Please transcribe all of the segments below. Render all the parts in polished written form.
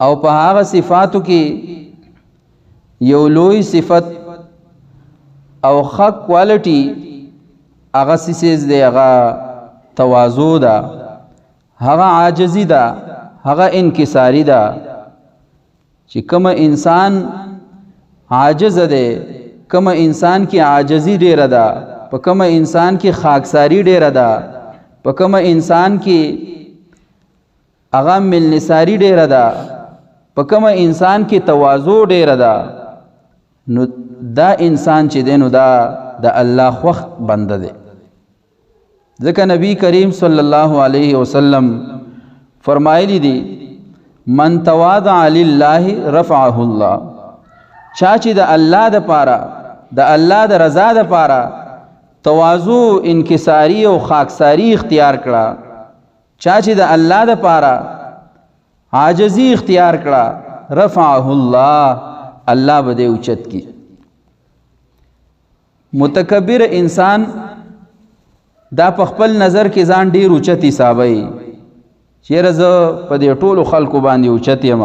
او په هغه صفاتو کې یو لوی صفت او حق کوالټي هغه سیسز دی، هغه تواضع ده، هغه عاجزی ده، هغه انکساری ده. چې کوم انسان عاجز ده، کوم انسان کې عاجزی ډیره ده، په کوم انسان کې خاکساری ډیره ده، په کوم انسان کې هغه ملنساری ډیره ده، په کوم انسان کې تواضع ډیره ده، نو دا انسان چې دی نو دا د الله خوښ بنده دی. ځکه نبی کریم صلی الله علیه وسلم فرمایلی دی من تواضع لله رفعه الله. چا چې د الله د پاره، د الله د رضا د پاره تواضع، انکساری او خاکساری اختیار کړه، چا چې د الله د پاره عاجزی اختیار کړه، رفعه الله، الله به دې اوچت کی. متکبر انسان دا په خپل نظر کې ځان ډیر اوچت حسابوي، چیرې زه په دې ټولو خلکو باندې اوچت یم،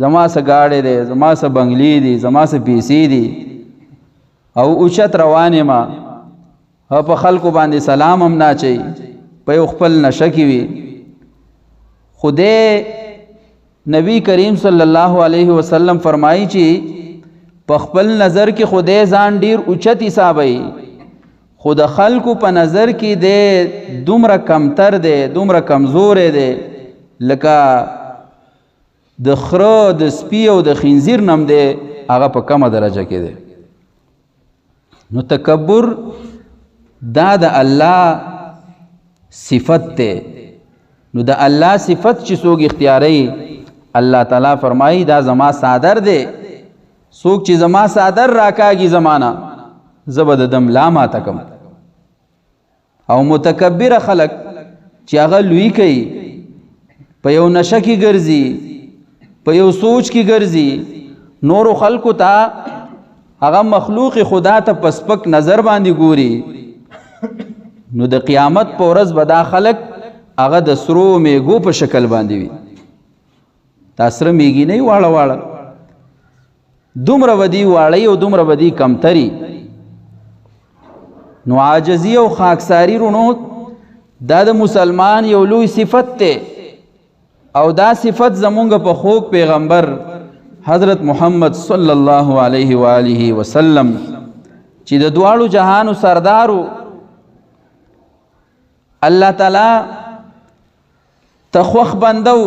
زما څه گاډی دی، زما څه بنگلې دي، زما څه پیسې دي، او اوچت روان یم، او په خلکو باندې سلام هم نه اچوي، په یو خپل نشه کې وي. خدای نبی کریم صلی الله علیه وسلم فرمایي چې په خپل نظر کې خدای ځان ډیر اوچت حسابوي، خو د خلکو په نظر کې دی دومره کمتر دی، دومره کمزور دی، لکه د خره، د سپي او د خنزیر نم دی، هغه په کمه درجه کې دی. نو تکبر دا د الله صفت دی. نو د الله صفت چې څوک اختیاري، الله تعالی فرمایي دا زما صادر دی، څوک چې زما صادر راکاږي زمانہ زبد دم لا ماته کم. او متکبر خلق چې هغه لوی کوي، په یو نشه کې ګرځي، په یو سوچ کې ګرځي، نورو خلقو ته هغه مخلوق خدا ته پسپک نظر باندې ګوري، نو د قیامت په ورځ به دا خلق هغه د سرو میګو په شکل باندې وي. دا سره میګي نه واړه واړه، دومره ودی واړی او دومره ودی کمتری. نو عاجزی او خاکساری رونو دا د مسلمان یو لوی صفت ته، او دا صفت زمونږ په خوږ پیغمبر حضرت محمد صلی الله علیه و آله وسلم چې د دواړو جهانو سردارو، الله تعالی تخوخ بندو،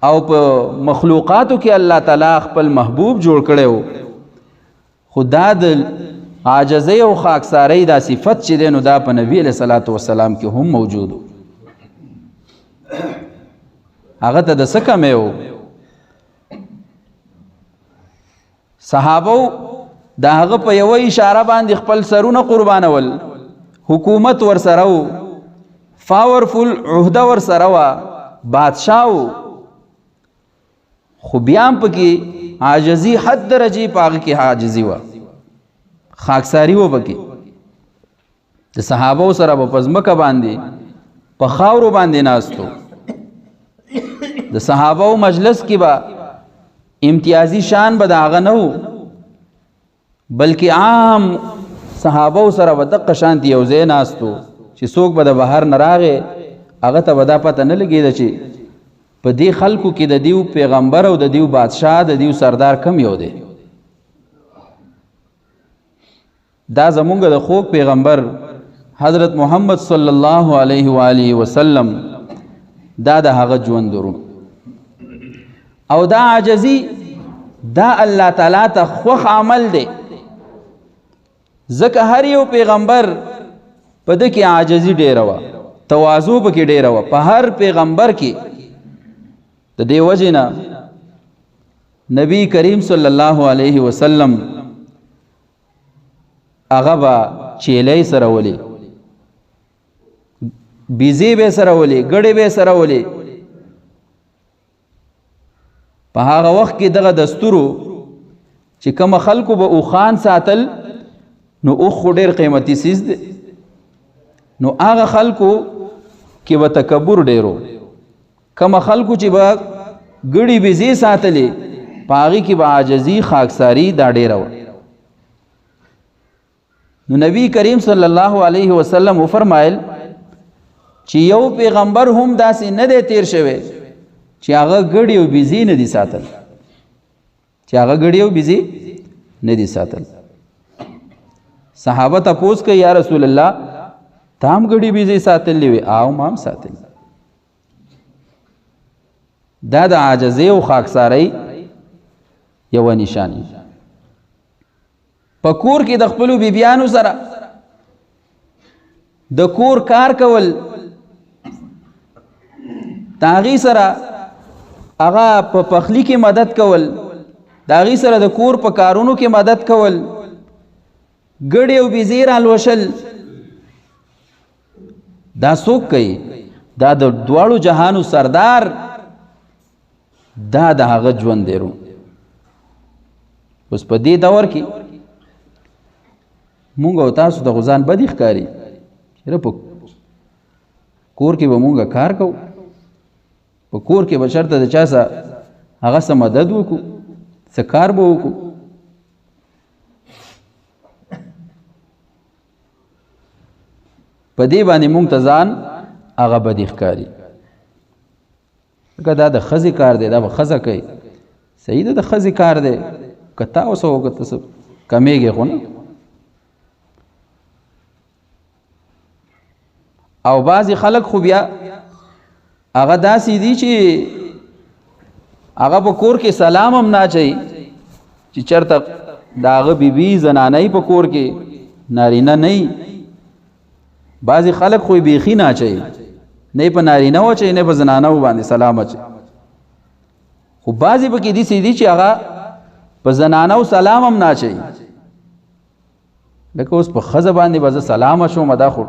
او په مخلوقاتو کې الله تعالی خپل محبوب جوړ کړو. خدا د عاجزی او خاکساری دا صفت چې دی نو دا په نبی علیہ الصلوۃ والسلام کې هم موجود. هغه ته د څه کمی و؟ صحابو د هغه په یوه اشاره باندې خپل سرونه قربانول، حکومت ورسره و، پاورفل عهده ورسره وه، بادشاه و، خو بیا هم پکې عاجزی حد درجې په هغه کې عاجزي وه، خاکساري وه پکې. د صحابو سره به په ځمکه باندې په خاورو باندې ناستو، د صحابو مجلس کې به امتیازي شان به د هغه نه و، بلکې عام صحابو سره به دقه شانتي یو ځای ناستو چې څوک به د بهر نه راغی هغه ته به دا پته نه لګېده چې په دې خلکو کې د دیو پیغمبر او د دیو بادشاه، د دیو سردار کم یو دی. دا زمونږ د خوږ پیغمبر حضرت محمد صلی الله علیه و آله وسلم دا د هغه ژوند درو. او دا عاجزی دا الله تعالی ته خوښ عمل دی، ځکه هر یو پیغمبر په ده کې عاجزي ډېره وه، تواضع پکې ډېره وه، په هر پیغمبر کې. د دې وجې نه نبی کریم صلی الله علیه وسلم هغه به چیلۍ سره ولي، بیزې به سره ولي، ګډې به سره ولي. په هغه وخت کې دغه دستورو چې کوم خلکو به اوخان ساتل، نو اوخ خو ډېر قیمتي څیز دی، نو هغه خلکو کې به تکبر ډېر و، کم خلکو چې به ګړي بيزي ساتلې پاغي کې به عاجزي خاکساری دا ډیره و. نو نبی کریم صلی الله علیه وسلم فرمایل چې یو پیغمبر هم داسې نه دی تیر شوی چې هغه ګړي او بيزي نه دي ساتل، چې هغه ګړي او بيزي نه دي ساتل. صحابه تپوس کوي یا رسول الله تام ګړي بيزي ساتلې وي؟ او مام ساتل. دا د عاجزۍ او خاکسارۍ یو نشانی. په کور کې د خپل بیبيانو سره د کور کار کول، تاغي سره هغه په پخلی کې مدد کول، داغي سره د کور په کارونو کې مدد کول، ګړې او بيزي رالوشل، دا څوک کوي؟ دا د دواړو جهانو سردار، دا د هغه ژوند دی. اوس په دې دور کې مونږ او تاسو د غزان بدی ښکاری چې په کور کې به مونږ کار کوو، په کور کې به شرطه د چا سره هغه سره مدد وکړو، څه کار به وکړو. په دې باندې مونږ ته ځان هغه بدی ښکاری که دا د ښځې کار دی، دا به ښځه کوي. صحیح ده، د ښځې کار دی، که تا اوسه وکړه ته څه کمیږي خو نه. او بعضې خلک خو بیا هغه داسې دي چې هغه په کور کې سلام هم نه اچوي، چې چېرته د هغه بیبي زنانۍ په کور کې نارینه نه وي. بعضې خلک خو یې بیخي نه اچوي، نه په نارینه و اچوي نه په زنانو باندې سلام اچوي. خو بعضې پکې داسې دي چې هغه په زنانو سلام هم نه اچوي. لکه اوس په ښځه باندې به زه سلام اچوم، دا خو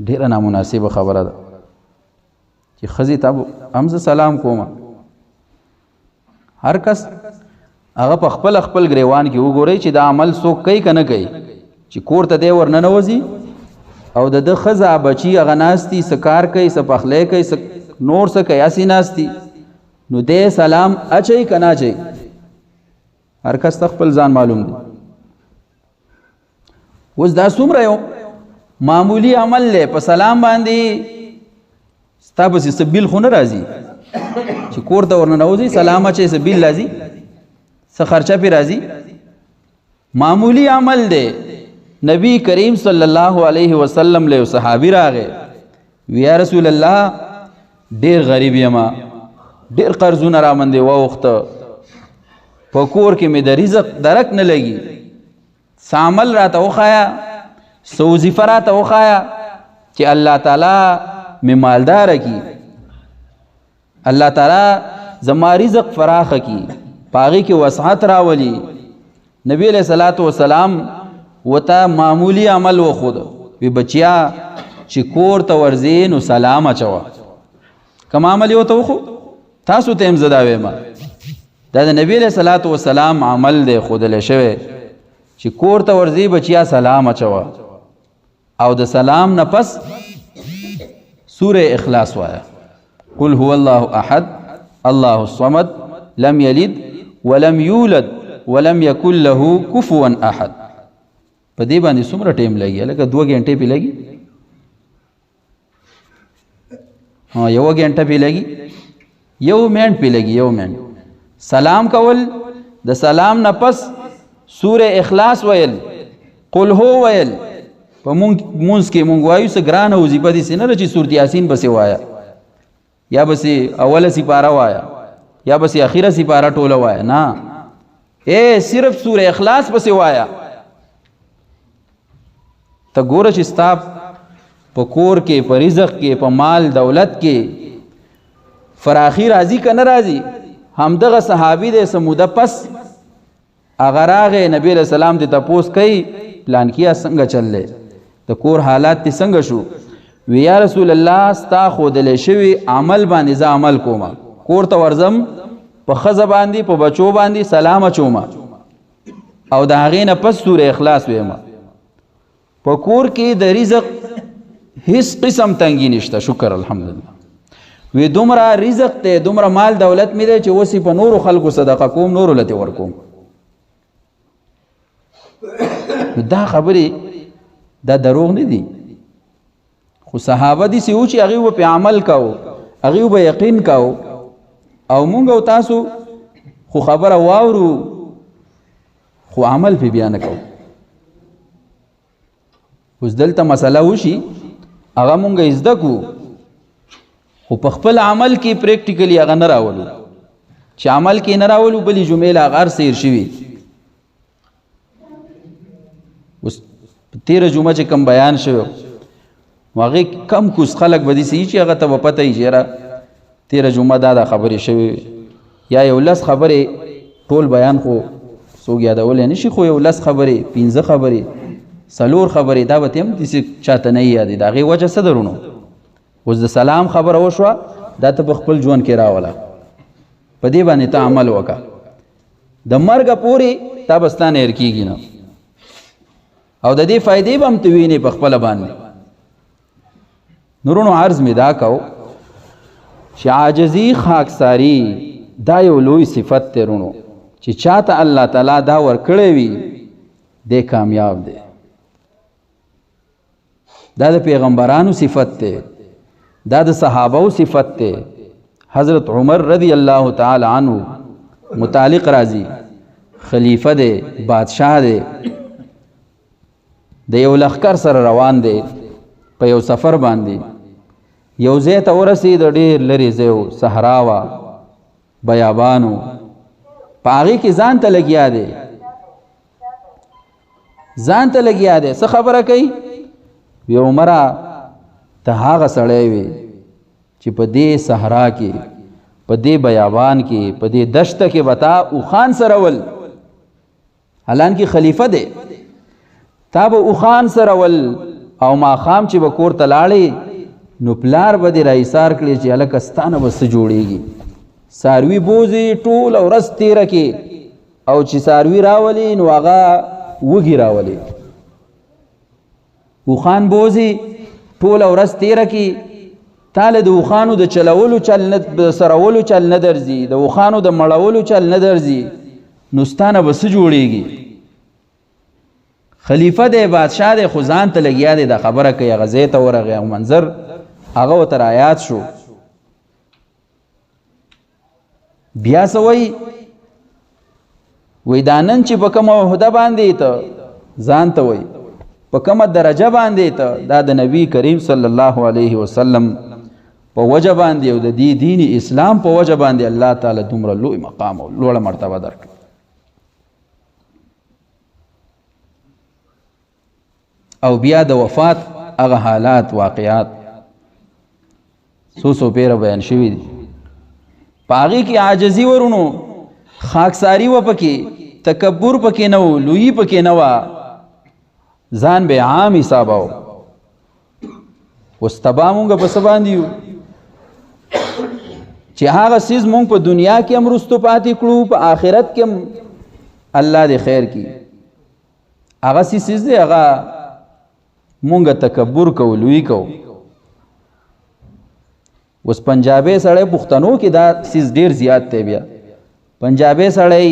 ډیره نامناسبه خبره ده چې ښځې ته هم زه سلام کوم. هر کس هغه په خپل خپل ګریوان کې وګورئ چې دا عمل څوک کوي که نه کوي. چې کور ته دی ورننوځي او د ښځه بچي هغه ناستي، څه کار کوي، څه پخلی کوي، نور څه کوي، هسې ناستي، نو دی سلام اچوي که نه اچوي؟ هر کس ته خپل ځان معلوم دی. اوس دا څومره یو معمولی عمل دی، په سلام باندې ستا پسې څه بیل خو نه راځي چې کور ته ورننوځي سلام اچوي، څه بیل راځي، څه خرچه پې راځي. معمولی عمل دی. نبی کریم صلی الله علیه وسلم له صحابي راغی، وی یا رسول الله ډیر غریب یم، ډیر قرضونه را باندې واوښته، په کور کې مې د رزق درک نه لګي، څه عمل راته وښایه، څه وظیفه راته وښایه چې الله تعالی مې مالداره کي، الله تعالی زما رزق فراخه کی، په هغې کې وسعت راولي. نبی علیہ الصلوۃ والسلام وته معمولی عمل وخود، وی بچیا چې کور ته ورځې نو سلام اچوه. کوم عمل یې ورته وښود؟ تاسو ته هم زه دا وایم، دا د نبی علیہ الصلوۃ والسلام عمل دی ښودلی شوی چې کور ته ورځې بچیا سلام اچوه. او د سلام نه پس سوره اخلاص وایه، قل هو الله احد الله الصمد لم یلد ولم یولد ولم یکن له کفوا احد. په دې باندې څومره ټیم لګي؟ لکه 2 غنټې پې لګي، 1 غنټه پې لګي، 1 منټ پې لګي، 1 منټ. سلام کول، د سلام نه پس سوره اخلاص ویل، قل هو ویل. په مونځ کې مونږ وایو څه ګرانه وظیفه دي نه چې سورت یاسین بسې وایه، یا بسې اوله سپاره وایه، یا بسې اخیره سپاره ټوله وایه، نه، صرف سوره اخلاص بسې وایه. ته ګوره چې ستا په کور کې، په رزق کې، په مال دولت کې فراخي راځي که نه راځي؟ همدغه صحابي دی څه موده پس هغه راغی، نبی علیہ السلام ته تپوس کوي پلانکیه څنګه چللی، د کور حالات تی څنګه شو؟ وی یا رسول الله ستا ښودلی شوي عمل باندې زه عمل کوم، کور ته ورځم، په ښځه باندې په بچو باندې سلام اچوم، او د هغې نه پس سوره اخلاص ویم. په کور کې د رزق هیڅ قسم تنګي نشته، شکر الحمدلله. وی دومره رزق دی دومره مال دولت می دی چې اوس په نورو خلکو صدقه کوم نورو لته ورکوم. دا خبرې دا دروغ نه دي، خو صحابه دي سيو چې هغه په عمل کاو، هغه په یقین کاو، او مونږ او تاسو خو خبره واورو خو عمل په بیان کاو. اوس دلته مسله وشي هغه مونږ زده کو خو په خپل عمل کې پریکټیکلی هغه نه راولو، چې عمل کې نه راولو بلې جملې لا غر سیر شوي. اوس تیره جمعه چې کم بیان شوی هغې کم کوس خلک به داسې چې هغه ته به پته وي چې یاره تیره جمعه دا خبرې شوې، یا یو لس خبرې ټول بیان خو څوک یادولی نه شي، خو یو لس خبرې 15 خبرې 4 خبرې دا به ته هم داسې چاته نه یادې. د هغې وجه څه درونو؟ اوس د سلام خبره وشوه دا ته په خپل ژوند کې راوله، په دې باندې ته عمل وکړه، د مرګه پورې تا به ستا نه هېر کېږي نه، او د دې فایدې به هم ته وینې په خپله باندې. نورونو عرض مې دا کو چې عاجزي خاکساري دا یو لوی صفت دی رونو، چې چاته الله تعالی دا ورکړی وي دی کامیاب دی. دا د پیغمبرانو صفت دی، دا د صحابو صفت دی. حضرت عمر رضی الله تعالی عنہ متعلق راضی خلیفہ دی، بادشاہ دی، د یو لښکر سره روان دی په یو سفر باندې، یو ځای ته ورسېد، ډېر لرې ځای و، صحرا وه، بیابانو، په هغې کې ځان ته لګیا دی، ځان ته لګیا دی. څه خبره کوي؟ وی عمره ته هغه سړی وي چې په دې صحرا کې، په دې بیابان کې، په دې دشته کې به تا اوښان سره ول، حالانکې خلیفه دی، تا به اوښان سره ول، او ماښام چې به کور ته لاړې نو پلار به دې راایسار کړي چې هلکه ستا نه به څه جوړېږي. څاروي بوځي ټوله ورځ تېره کې، او چې څاروي راولي نو هغه وږي راولي، اوښان بوځي ټوله ورځ تېره کې، تاله د اوښانو د چلولو چل نه، د سرولو چل نه درځي، د اوښانو د مړولو چل نه درځي، نو ستا نه به څه جوړېږي؟ خلیفه دی، بادشاه دی، خو ځان ته لګیا دی، دا خبره کوي. هغه ځای ته ورغی او منظر هغه ورته رایاد شو. بیا څه وایي؟ وایي دا نن چې په کومه عهده باندې ته ځان ته وایي، په کومه درجه باندې ته، دا د نبی کریم صلی الله علیه وسلم په وجه باندې او د دې دین اسلام په وجه باندې الله تعالی دومره لوی مقام او لوړه مرتبه درکړه. او بیا د وفات هغه حالات واقعات څو پیره بیان شوي دي. په هغې کې عاجزي ورونو، خاکساري و پکې، تکبر پکې نه و، لویي پکې نه وه، ځان به عام حسابو. اوس تبا مونږ په څه باندې یو چې هغه څیز مونږ په دنیا کې هم رستو پاتې کړو، په آخرت کې هم الله دې خیر کړي. هغه څیز دی هغه مونږ تکبر کوو، لوی کوو. اوس پنجابی سړی پښتنو کې دا څیز ډېر زیات دی. بیا پنجابی سړی،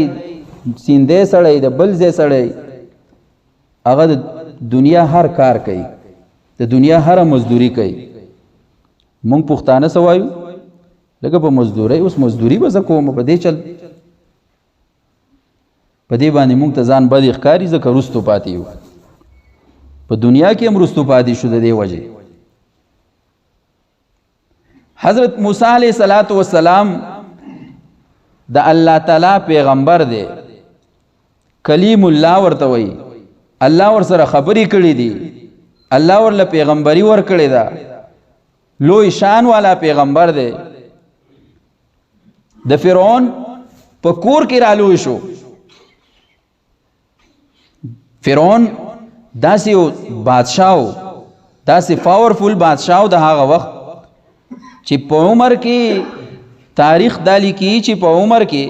سیندی سړی، د بل ځای سړی، هغه د دنیا هر کار کوي، د دنیا هر مزدوری کوي. مونږ پښتانه څه وایو؟ لکه په مزدورۍ، اوس مزدوري به زه کوم، په دې چل، په دې باندې مونږ ته ځان بد ښکاري، ځکه رستو پاتې یو. په دنیا کې هم رستو پاتې شو د دې وجې. حضرت موسی علیه السلام د الله تعالی پیغمبر دی، کلیم الله ورته وایي، الله ور سره خبرې کړې دي، الله ورله پیغمبري ورکړې ده، لوی شان والا پیغمبر دی. د فرعون په کور کې رالوی شو. فرعون داسې یو بادشاه و، داسې پاورفول بادشاه و د هغه وخت چې په عمر کې تاریخ دا لیکي چې په عمر کې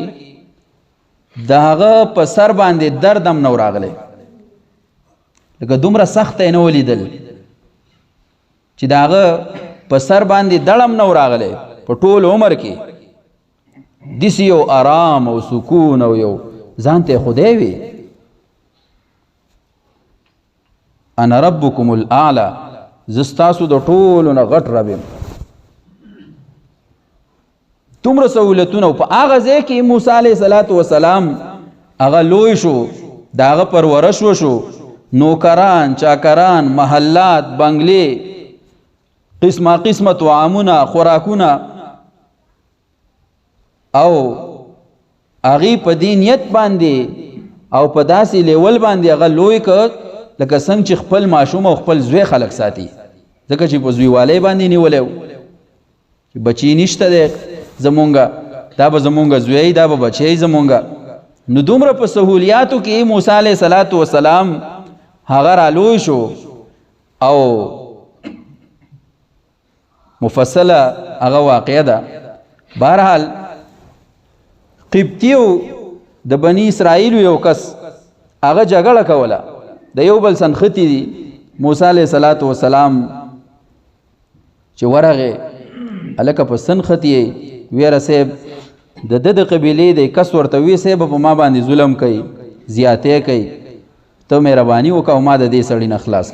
د هغه په سر باندې درد هم نه راغلی، لکه دومره سخت یې نه ولیدل چې د هغه په سر باندې دړ هم نه راغلی، په ټول عمر کې داسې یو آرام او سکون او یو ځان ته خدای وي انا ربکم الاعلى زه ستاسو د ټولو نه غټ رب یم دومره سهولتونه په هغه ځای کې موسی علیه السلام هغه لوی شو د هغه پرورش وشو نوکران چاکران محلات بنگلې قسمه قسمه طعامونه خوراکونه او هغې په دې نیت باندې او په داسې لیول باندې هغه لوی کړ لکه څنګه چې خپل ماشوم او خپل زوی خلک ساتي ځکه چې په زویوالۍ باندې نیولی و چې بچی نشته دی زمونږه دا به زمونږه زوی دا به بچی زمونږه نو دومره په سهولیاتو کې موسی علیه السلام هغه رالوی شو او مفصله هغه واقعه ده بهرحال قبطیو د بنی اسرائیل یو کس هغه جګړه کوله د یو بل سنختی دي موسی علیه السلام چې ورغه الکه په سنختی ویره صاحب د د قبیلې د کس ورته وی صاحب په ما باندې ظلم کوي زیاتې کوي ته مهرباني وکاو ما د دې سړی نه خلاص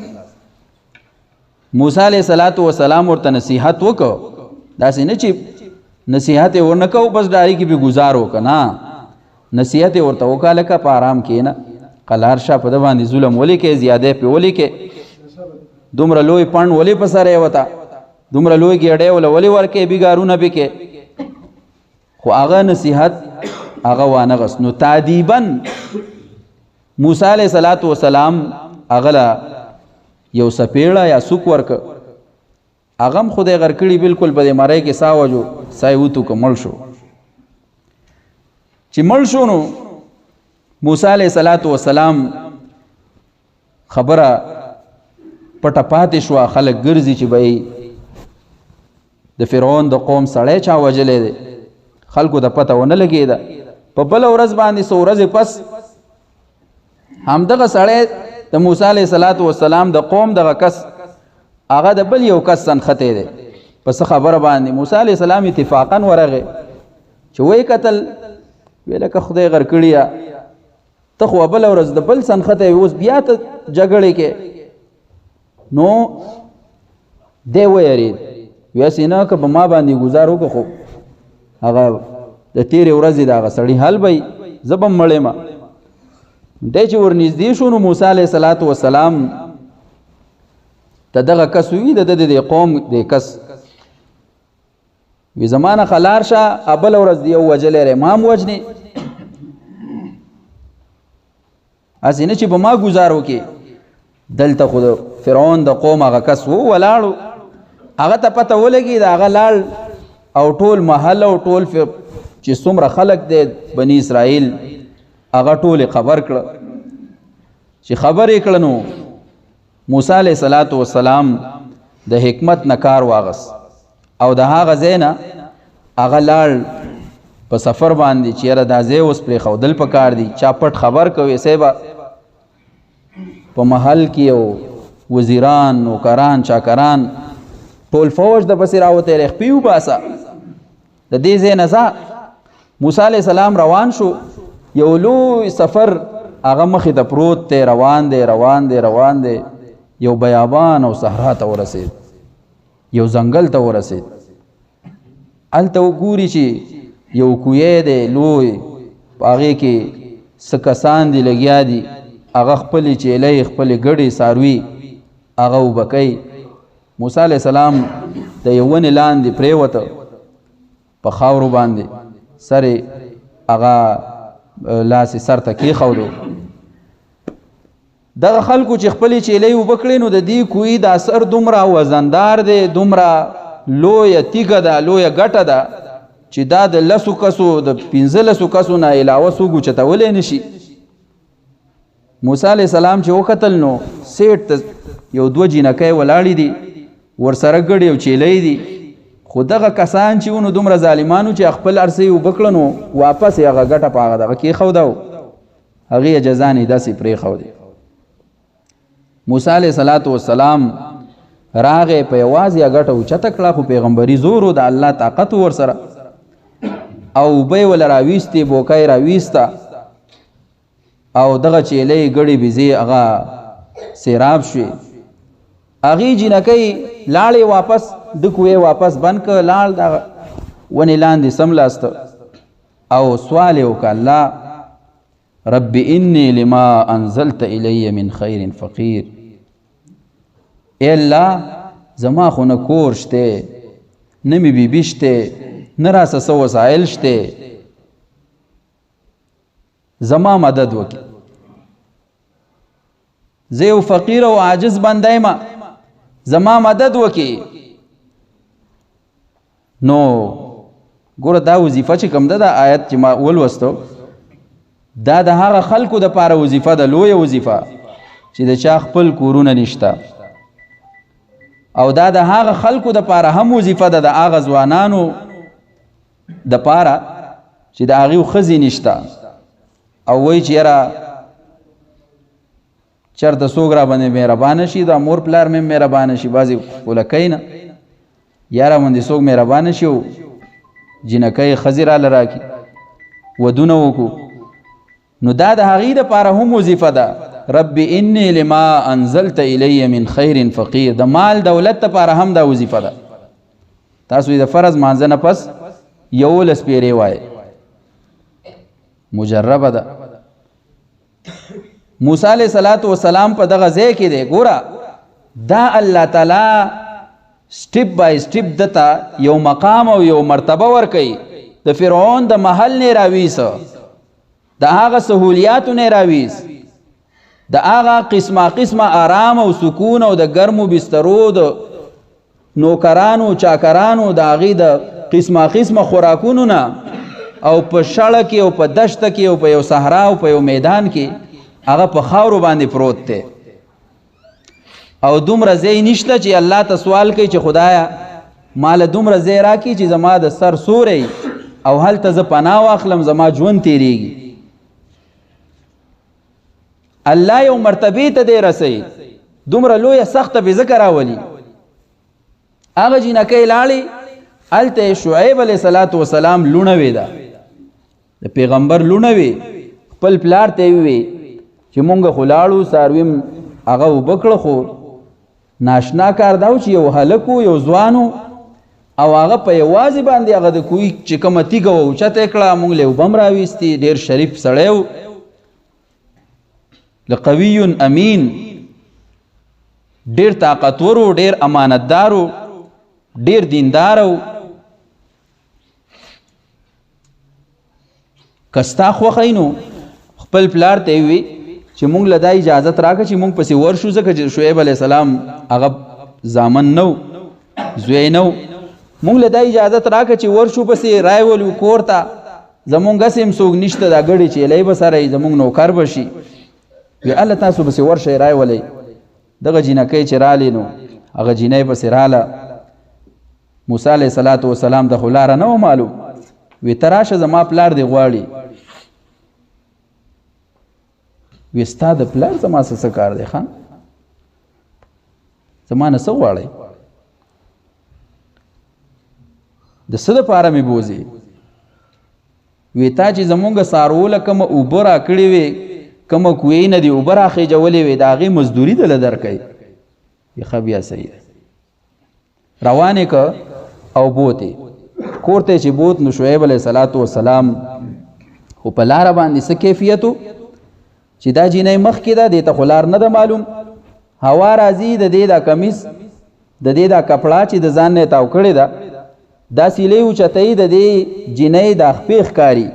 موسی علیه السلام ورته نصیحت وکړو داسې نه چې نصیحت ورنه کو بس ډاری کې به گزار وکنا نصیحت ورته وکاله کا په آرام کې نه قلار شاه په د باندې ظلم ولې کې زیاده په ولې کې دومره لوی پڼ ولې په سره وتا دومره لوی ګډه ولې ورکه بیګارونه به کې خو هغه نصیحت هغه وانه غس نو تعذيبا موسی علیہ السلام هغه یو سپیړه یا سوک ورک اغم خدای غرکړي بالکل به مړی کې ساوجو سایوتو کومل شو چې مړ شو نو موسی علیہ السلام خبره پټه پاتې شو خلک ګرځي چې به د فرعون د قوم سړی چا وجلې دي خلکو د پته ونه لګیدا په بل ورځ باندې سو ورځ پس همدغه سړی د موسی علیہ السلام د قوم دغه کس هغه د بل یو کس سنخته دی پس خبره باندې موسی علیہ السلام اتفاقا ورغه چې وای قتل ویلکه خدای غر کړیا ته خو بل ورځ د بل سنخته اوس بیا ته جګړه کې نو دی ویری ویسینا که په ما باندې گزار وکړو خو هغه د تیرې ورځې دا غسړی حل وي زبم مړې ما د چې ورنږدې شو نو موسی علیہ السلام ته دغه کس وی د قوم د کس وی زمانه خلار شه ابل ورځ دی وجلې امام وجني اسینه چې به ما گزار وکي دلته خود فرعون د قوم هغه کس وو ولاړو هغه ته پته ولګي دا هغه لاړ او ټول محل او ټول چې څومره خلق دی بنی اسرائیل هغه ټول خبر کړ چې خبر یې کړنو موسی علیہ السلام د حکمت نکار واغس او د هغه زینا هغه لاړ په سفر باندې چې را دازې اوس پر خودل پکار دي چاپټ خبر کوي سیبا په محل کې او وزیران نوکران چاکران ټول فوج د بصیراوت رخپیو باسا د دې زینا موسی علیہ السلام روان شو یو لوی سفر هغه مخې ته پروت ته روان دی یو بیابان او صحرا ته ورسید یو ځنګل ته ورسید الته وګوري چې یو کوی دی لوی هغه کې سکسان دی لګیا دي هغه خپل چیلې خپل ګړې ساروي هغه وبکای موسی علیہ السلام د یو ون لاندې پریوته په خاورو باندې سره هغه لاس سر ته کې خورو دغه خلکو چې خپل چیلې وبکړي نو د دې کوی د اثر دومره وزندار دی دومره لوی تیګه ده لوی ګټه ده چې دا د لسو کسو د 15 کسو نه علاوه سوګو چتولې نشي موسی علیہ السلام چې وکتل نو سیټ یو دو جنکای ولاړې دي ورسره ګړې او چیلې دي خو دغه کسان چې ونو دومره ظالمانو چې خپل ارسي وبکړنو واپس هغه ګټه پاغه دغه کې خو داو هغه جزانې داسې پرې خو دي موسی علیہ السلام راغې په یوازې ګټه اوچته کړه خو پیغمبري زور و د الله طاقت ورسره او اوبه یې وله راویستې بوکه یې راویسته او دغه چیلې ګړې بېزې هغه سیراب شوې هغې جینکۍ لاړې واپس د کوې واپس بند کړه لاړ دغه ونې لاندې سملاسته او سوال یې وکړه الله رب انی لما انزلت الی من خیر فقیر اے الله زما خو نه کور شته نه مې بیبي شته نه راسه څه وسایل شته زما مدد وکړي زه یو فقیر او عاجز بنده یم زما مدد وکړي نو ګوره دا وظیفه چې کوم ده دا آیت چې ما ولوستو دا د هغه خلکو دپاره وظیفه ده لویه وظیفه چې د چا خپل کورونه نشته او دا د هغه خلکو دپاره هم وظیفه ده د هغه ځوانانو دپاره چې د هغې ښځې نشته او وایي چې یاره چېرته څوک را باندې مهربانه شي دا مور پلار مې مهربانه شي بعضې خو کوي نه یاره باندې څوک مهربانه شي او جینکۍ ښځې راله راکړي ودونه وکړو نو دا د هغې دپاره هم وظیفه ده رب انی لما انزلت الی من خیر فقیر د مال دولت دپاره هم دا وظیفه ده تاسو د فرض مانځه نه پس 11 پیرې وایي مجربه ده موسی علیه السلام په دغه ځای کې دی ګوره دا الله تعالی سټیپ بای سټیپ دته یو مقام او یو مرتبه ورکوي د فرعون د محل نه راویسه د هغه سهولیاتو نه راویس د هغه قسمه آرام او سکون او د ګرمو بسترو د نوکرانو چاکرانو د هغې د قسمه خوراکونو نه او په شړه کې او په دشته کې او په یو صحرا او په یو میدان کې هغه په خاورو باندې پروت دی او دومره ځای نشته چې الله ته سوال کوي چې خدایا مال دومره ځای راکړي چې زما د سر سوری او هلته زه پناه واخلم زما ژوند تیریږي الله یو مرتبې ته دی رسوي دومره لویه سخته بې ذکر راولي هغه جینکۍ لاړې هلته شعیب علیه السلام لوڼه وې ده د پیغمبر لوڼه وې خپل پلار ته یې ووې چې مونږ خو لاړو څاروي هغه اوبه کړه خو ناشنا کار دا و چې یو هلک و یو ځوان او هغه په یوازې باندې هغه د کوی چې کومه تیږه وه اوچته یې کړه مونږ له اوبه هم راویستې ډېر شریف سړی و لقوي امین ډېر طاقتور و ډېر امانتدار و ډېر دیندار و که ستا خوښی نو خپل پلار ته یې ووې چې مونږ له دا اجازت راکړه چې مونږ پسې ورشو ځکه چې شعیب علیه السلام هغه زامن نه و زوی نه و مونږ له دا اجازت راکړه چې ورشو پسې رایولو کور ته زمونږ هسې هم څوک نشته دا ګډې چیلی به سره یي زمونږ نوکر به شي وی الله تاسو پسې ورشئ رایولئ دغه جینکۍ چې رالې نو هغه جینۍ پسې راله موسی علیه السلام ته خو لاره نه و معلوم وی ته راشه زما پلار دې غواړي وی ستا د پلار زما څه کار دی ښه زما نه څه غواړئ د څه دپاره مې بوځې وی تا چې زمونږ څاروله کومه اوبه راکړې وې کومه کوې نه دي اوبه راخېجولې وې د هغې مزدوري دله درکوي وی ښه بیا صحیح ده روانې که او بوتې کور ته چې بوت نو شعیب علیه السلام خو په لاره باندې څه کیفیت و چې دا جینۍ مخکې ده دې ته خو لار نه ده معلوم هوا راځي د دې دا کمیس د دې دا کپړه چې د ځان نه تاو کړې ده دا سیلې اوچتوي د دې جینۍ دا خپې ښکاري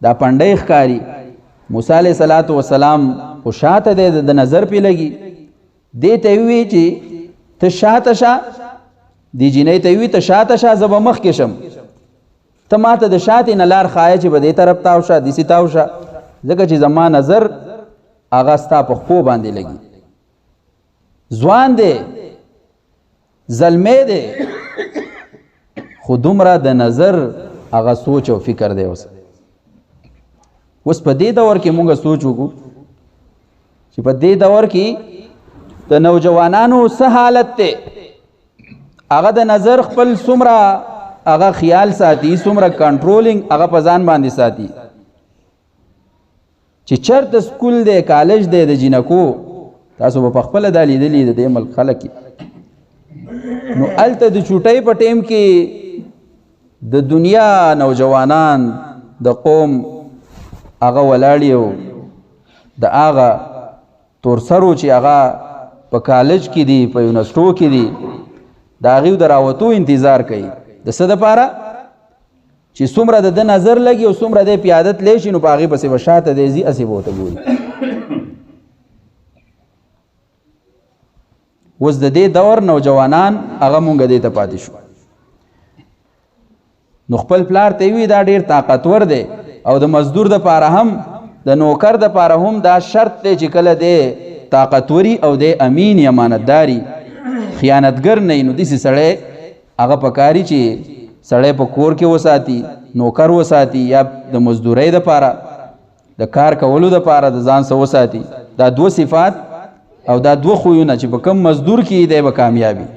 دا پنډۍ ښکاري موسی علیه السلام خو شاته دی د نظر پې لګي دې ته یې ووایي چې ته شاته شه دې جینۍ ته یې ووایي ته شاته شه زه به مخکې شم ته ما ته د شاتې نه لار ښایه چې به دې طرف تاو شه دسې تاو شه ځکه چې زما نظر هغه ستا په خپو باندې لګي ځوان دی زلمی دی خو دومره د نظر هغه سوچ او فکر دی اوس په دې دور کې مونږ سوچ وکړو چې په دې دور کې د نوجوانانو څه حالت دی هغه د نظر خپل څومره هغه خیال ساتي، څومره کنټرولینګ هغه په ځان باندې ساتي چې چرته سکول دی کالج دی د جنکو تاسو به په خپله دا لیدلي د دې ملک خلک نو هلته د چوټۍ په ټیم کې د دنیا نوجوانان د قوم هغه ولاړ او د هغه تورسرو چې هغه په کالج کې دي په یونیورسټو کې دي د هغې د راوتو انتظار کوي د څه دپاره چې څومره د ده نظر لګي او څومره دی پې عادت لی شي نو په هغې پسې به شاته دی ځي هسې به ورته ګوري. اوس د دې دور نوجوانان هغه مونږ دې ته پاتې شو نو خپل پلار ته وي دا ډېر طاقتور دی او د مزدور دپاره هم د نوکر دپاره هم دا شرط دی چې کله دی طاقتوري او دی امین امانتداري خیانتګر نه وي نو داسې سړی هغه پکاري چې سړی په کور کې وساتي، نوکر وساتي یا د مزدورۍ دپاره د کار کولو دپاره د ځان څه وساتي. دا دوه صفات او دا دوه خویونه چې په کم مزدور کې دی به کامیابي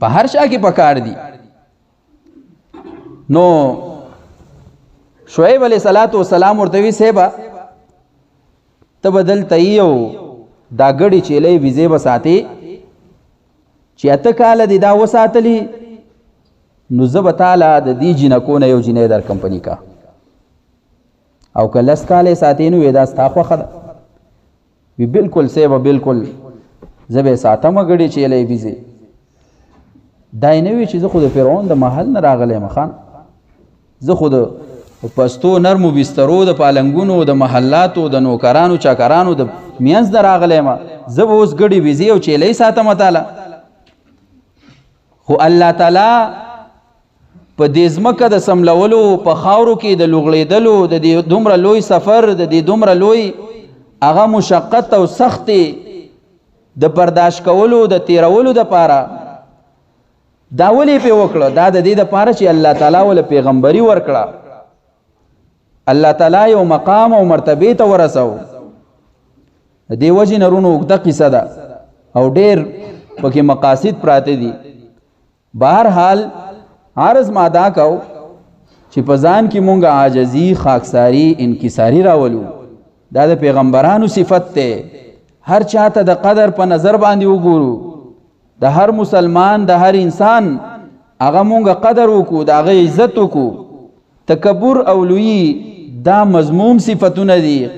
په هر شا کې پکار دي. نو شعیب علیه السلام ورته وی صیبه ته به دلته یې او دا ګډې چیلۍ ویزې به ساتې چې اته کاله دې دا وساتلي نو زه به تاله د دې جنکو نه یو جنۍ در کمپني کا او که لس کاله یې ساتې نو وی دا ستا خوښه ده. وی بلکل صیبه بلکل زه به یې ساتمه ګډې چیلۍ ویزې. دا یې نه وي چې زه خو د فرعون د محل نه راغلی یم خان، زه خو د پستو نرمو بسترو د پالنګونو د محلاتو د نوکرانو چاکرانو د مینځ نه راغلی یم، زه به اوس ګډې ویزې او چیلۍ ساتمه تاله. خو الله تعالی په دې ځمکه د سملولو په خاورو کې د لوغړېدلو د دې دومره لوی سفر د دې دومره لوی هغه مشقت او سختې د برداشت کولو د تیرولو دپاره دا ولې پې وکړه؟ دا د دې دپاره چې الله تعالی ول پیغمبري ورکړه، الله تعالی یو مقام او مرتبه ته ورسو. د دې وجې نه رونو اوږده قصه ده او ډېر پکې مقاصد پراته دي. بهرحال عرض ما دا کو چې په ځان کې مونږ عاجزي، خاکساري، انکساري راولو. دا د پیغمبرانو صفت ته هر چاته د قدر په نظر باندې وګورو، د هر مسلمان د هر انسان هغه مونږ قدر وکړو، د هغه عزت وکړو. تکبر او لویي دا مضموم صفتونه دي،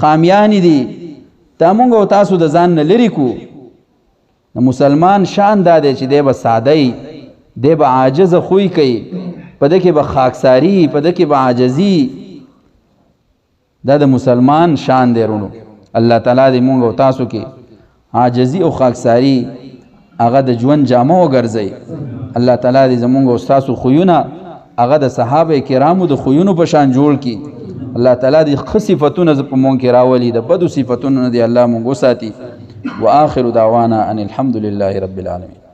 خامیان دي، دا مونږ او تاسو د ځان نه لرې کو. د مسلمان شان دا دی چې دی به سادهی، دی به عاجز خوی کوي، په ده کې به خاکساري، په ده کې به عاجزي. دا د مسلمان شان دی رونو. الله تعالی دې مونږ او تاسو کې عاجزي او خاکساري هغه د ژوند جامه وګرځي. الله تعالی دې زمونږ او تاسو خویونه هغه د صحابه کرامو د خویونو په شان جوړ کړي. الله تعالی دې ښه صفتونه په مونږ کې راولي، د بدو صفتونو نه دې الله مونږ وساتي. واخر دعوانا ان الحمد لله رب العالمين.